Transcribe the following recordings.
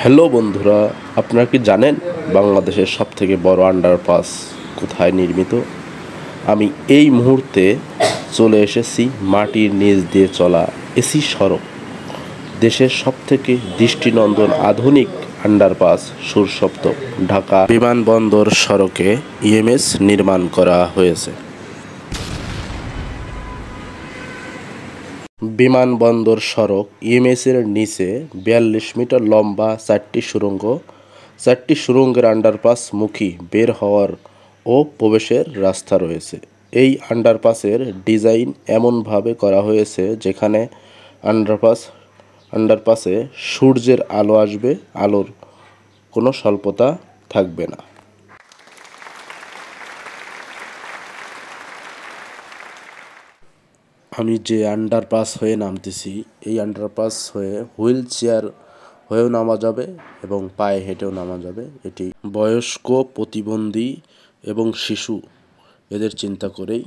Hello বন্ধুরা, আপনারা কি জানেন বাংলাদেশের সবথেকে বড় আন্ডারপাস কোথায় নির্মিত? আমি এই মুহূর্তে চলে এসেছি মাটির নিচ দিয়ে চলা এসি সড়ক, দেশের সবথেকে দৃষ্টিনন্দন আধুনিক আন্ডারপাস সুরসপ্তক ঢাকা বিমানবন্দর সড়কে ইএমএস নির্মাণ করা হয়েছে। বিমানবন্দর সড়ক ইএমএসের নিচে ৪২ মিটার লম্বা চারটি সুড়ঙ্গের আন্ডারপাস-মুখী বের হওয়ার ও প্রবেশের রাস্তা রয়েছে। এই আন্ডারপাসের ডিজাইন এমনভাবে করা হয়েছে যেখানে আন্ডারপাসে সূর্যের আলো আসবে, আলোর কোনো স্বল্পতা থাকবে না। আমি যে আন্ডারপাস হয়ে নামতেছি, এই আন্ডারপাস হয়ে হুইল চেয়ার হয়েও নামা যাবে এবং পায়ে হেঁটেও নামা যাবে। এটি বয়স্ক, প্রতিবন্ধী এবং শিশু এদের চিন্তা করেই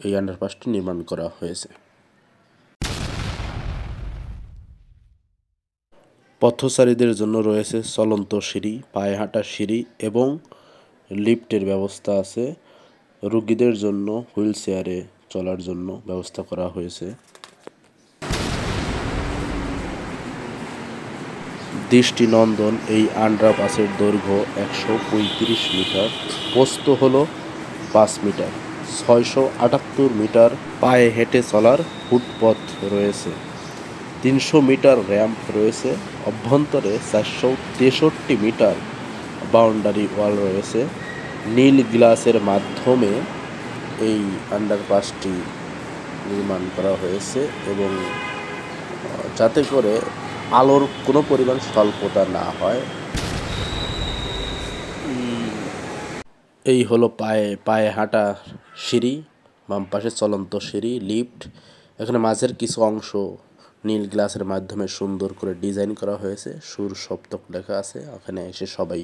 এই আন্ডারপাসটি নির্মাণ করা হয়েছে। পথচারীদের জন্য রয়েছে চলন্ত সিঁড়ি, পায়ে হাঁটার সিঁড়ি এবং লিফটের ব্যবস্থা আছে। রোগীদের জন্য হুইল চেয়ারে চলার জন্য ব্যবস্থা করা হয়েছে। দৃষ্টিনন্দন এই আন্ডারপাসের দৈর্ঘ্য ১৩৫ মিটার, প্রস্থ হল ৫ মিটার, ৬৭৮ মিটার পায়ে হেঁটে চলার ফুটপথ রয়েছে, ৩০০ মিটার র্যাম্প রয়েছে, অভ্যন্তরে ৪৬৩ মিটার বাউন্ডারি ওয়াল রয়েছে। নীল গ্লাসের মাধ্যমে এই আন্ডারপাসটি নির্মাণ করা হয়েছে এবং যাতে করে আলোর কোনো পরিমাণ স্বল্পতা না হয়। এই হলো পায়ে হাঁটা সিঁড়ি, বাম পাশে চলন্ত সিঁড়ি, লিফট। এখানে মাঝের কিছু অংশ নীল গ্লাসের মাধ্যমে সুন্দর করে ডিজাইন করা হয়েছে, সুর সপ্তক লেখা আছে। ওখানে এসে সবাই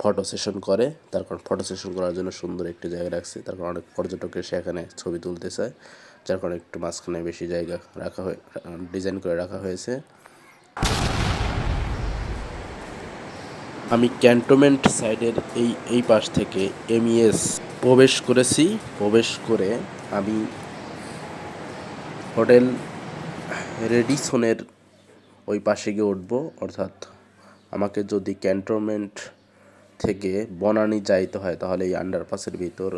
ফটো সেশন করে, তার কারণ ফটো সেশন করার জন্য সুন্দর একটি জায়গা রাখছে, তার কারণ অনেক পর্যটক এসে এখানে ছবি তুলতে চায়, যার কারণে একটু মাঝখানে বেশি জায়গা ডিজাইন করে রাখা হয়েছে। আমি ক্যান্টনমেন্ট সাইডের এই পাশ থেকে এমইএস প্রবেশ করে আমি হোটেল রেডিসনের ওই পাশে গিয়ে উঠবো। অর্থাৎ আমাকে যদি ক্যান্টনমেন্ট থেকে বনানী যাইতে হয় তাহলে এই আন্ডারপাসের ভিতর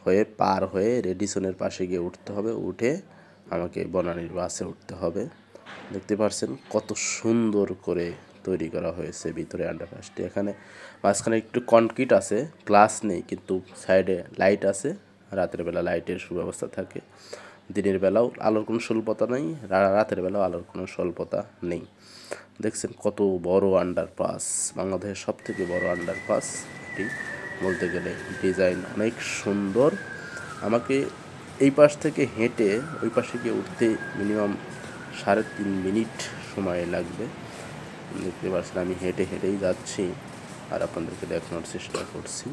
হয়ে পার হয়ে রেডিসনের পাশে গিয়ে উঠতে হবে, উঠে আমাকে বনানীর বাসে উঠতে হবে। দেখতে পাচ্ছেন কত সুন্দর করে তৈরি করা হয়েছে ভিতরে আন্ডারপাসটি। এখানে মাঝখানে একটু কনক্রিট আছে, গ্লাস নেই, কিন্তু সাইডে লাইট আছে। রাতের বেলা লাইটের সুব্যবস্থা থাকে, দিনের বেলাও আলোর কোনো স্বল্পতা নেই, রাতের বেলাও আলোর কোনো স্বল্পতা নেই। দেখছেন কত বড় আন্ডারপাস, বাংলাদেশের সবথেকে বড় আন্ডারপাস এটি বলতে গেলে। ডিজাইন অনেক সুন্দর। আমাকে এই পাশ থেকে হেঁটে ওই পাশে গিয়ে উঠতে মিনিমাম ৩.৫ মিনিট সময় লাগবে। দেখতে পাচ্ছেন আমি হেঁটেই যাচ্ছি আর আপনাদেরকে দেখানোর চেষ্টা করছি।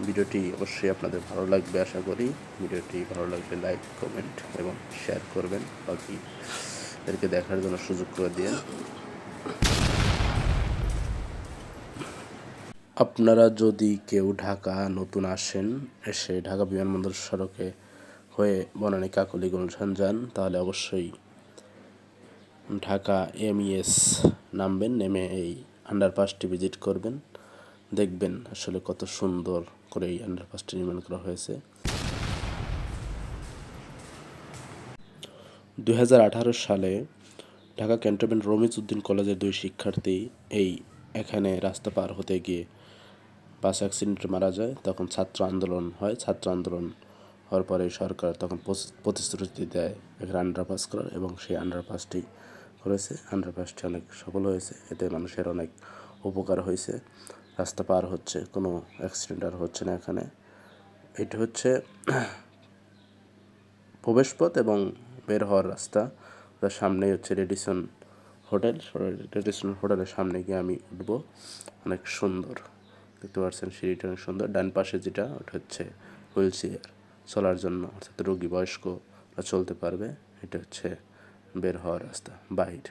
ভিডিওটি অবশ্যই আপনাদের ভালো লাগবে আশা করি। ভিডিওটি ভালো লাগলে লাইক, কমেন্ট এবং শেয়ার করবেন, বাকিদেরকে দেখার জন্য সুযোগ করে দিয়ে। আপনারা যদি কেউ ঢাকা নতুন আসেন, এসে ঢাকা বিমানবন্দর সড়কে হয়ে বনানী কাকলী গুলশান যান, তাহলে অবশ্যই ঢাকা এমইএস নামবেন, নেমে এই আন্ডারপাসটি ভিজিট করবেন। দেখবেন আসলে কত সুন্দর করে এই আন্ডারপাসটি নির্মাণ করা হয়েছে। ২০১৮ সালে ঢাকা ক্যান্টনমেন্ট রমিজ উদ্দিন কলেজের 2 শিক্ষার্থী এখানে রাস্তা পার হতে গিয়ে বাস অ্যাক্সিডেন্টে মারা যায়। তখন ছাত্র আন্দোলন হয়। ছাত্র আন্দোলন হওয়ার পরে সরকার তখন প্রতিশ্রুতি দেয় এখানে আন্ডারপাস করার, এবং সেই আন্ডারপাসটি করেছে। আন্ডারপাসটি অনেক সফল হয়েছে, এতে মানুষের অনেক উপকার হয়েছে। রাস্তা পার হচ্ছে, কোনো অ্যাক্সিডেন্ট আর হচ্ছে না এখানে। এটি হচ্ছে প্রবেশপথ এবং বের হওয়ার রাস্তা। তার সামনেই হচ্ছে রেডিসন হোটেলের সামনে গিয়ে আমি উঠবো। অনেক সুন্দর দেখতে পাচ্ছেন, সিঁড়িটা অনেক সুন্দর। ডান পাশে যেটা, ওটা হচ্ছে হুইল চেয়ার চলার জন্য, অর্থাৎ রোগী বয়স্করা চলতে পারবে। এটা হচ্ছে বের হওয়ার রাস্তা বাহির।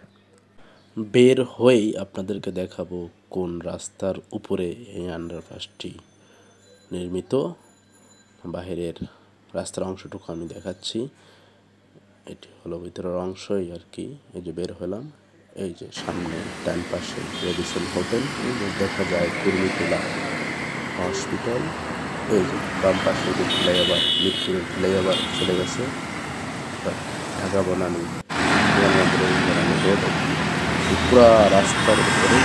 বের হয়েই আপনাদেরকে দেখাবো কোন রাস্তার উপরে এই আন্ডারপাসটি নির্মিত। বাহিরের রাস্তার অংশটুকু আমি দেখাচ্ছি। এটি হলো ভিতরের অংশই আর কি। এই যে বের হলাম, এই যে সামনে ডান পাশে রেডিসন হোটেল, এই যে দেখা যায় কুর্মিটোলা হসপিটাল। এই যে বাম পাশে যে ফ্লাইওভার, মিরপুরের ফ্লাইওভার চলে গেছে। ঢাকা বনানী রোড পুরা রাস্তার উপরে